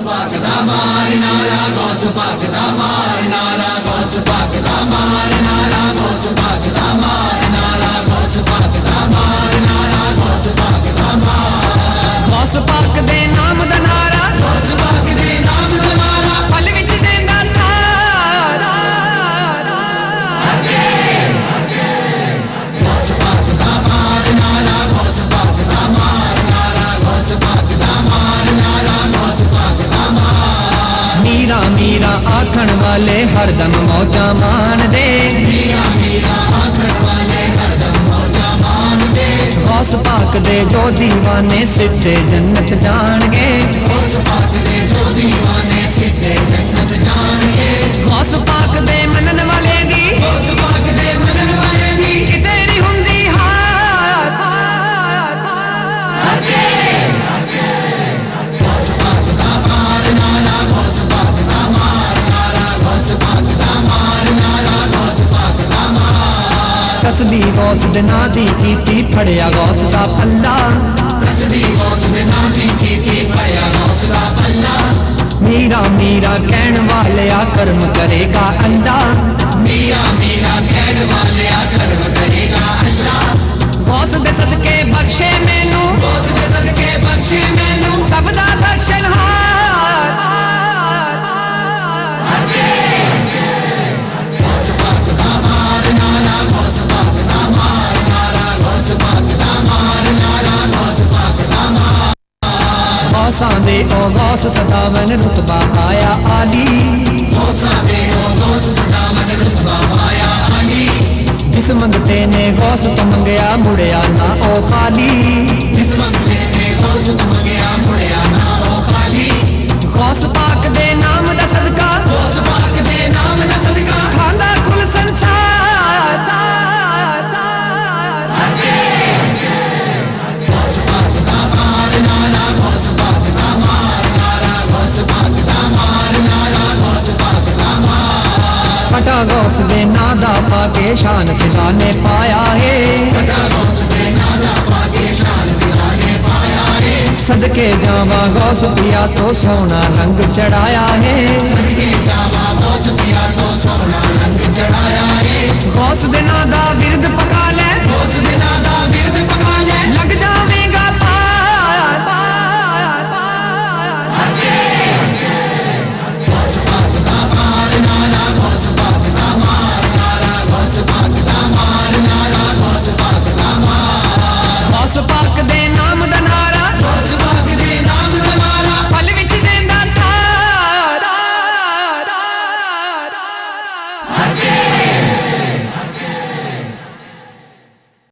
पाक दा मार नारा, गौस पाक दा मार नारा, गौस पाक दा मार नारा, गौस पाक दा मार नारा, गौस पाक दा मार नारा, गौस पाक दा मार। गौस पाक दे नाम दा नारा, गौस पाक दे नाम दा नारा, पल विच देंदा थारा। गौस पाक दा मार नारा, गौस पाक दा मार नारा, गौस पाक दा मार नारा, गौस पाक दा मार। मीरा मीरा आखण वाले हरदम मौजा मान दे, मीरा मीरा आखण वाले हरदम मौजा मान दे। गौस पाक दे जो दीवाने सिद्धे जन्नत जाणगे, गौस पाक दे जो दीवाने सिद्धे जन्नत जाणगे। गौस पाक दे मनन वाले दी, गौस पाक दे मनन वाले दी किते नहीं हुंदी हार। गौस पाक दा मार नारा, गौस पाक दा मार नारा, गौस पाक दा मार नारा, गौस पाक दा मार। तस्बीह गौस दे नां दी कीती, फड़िया गौस दा पल्ला। तस्बीह गौस दे नां दी कीती, फड़िया गौस दा पल्ला। मीरा मीरा कहण वालिया कर्म करेगा अल्लाह, मीरा मीरा कहण वालिया कर्म करेगा अल्लाह। गौस दे सदके बख्शे मैनू, गौस दे सदके बख्शे मैनू सब दा बख्शनहार। गौस पाक दा मार नारा, गौस पाक दा मार नारा, गौस पाक दा मार नारा, गौस पाक दा मार। गौसां दे ओ गौस सदावन रुतबा आया आली, गौसां दे ओ गौस सदावन रुतबा पाया अली। जिस मंगते ने गौस तो मंगया मुड़िया ना ओ खाली। जिस मंगते ने गौस तो मंगया मुड़िया ना ओ खाली। गौस पाक दे नाम दा सदका, गौस पाक दे नाम दा सदका खांदा कुल संसार। गौस पाक दा मार नारा, गौस पाक दा मार नारा, गौस पाक दा मार नारा, गौस पाक दा मार। फटा गौस दे नादा पाके शान फिदा ने पाया है, फटा गौस दे नादा पाके शान फिदा ने पाया है। सदके जावा गौस पिया तो सोना रंग चढ़ाया है। सदके जावा गौस पिया तो सोना रंग चढ़ाया है। गौस दे नादा बिरद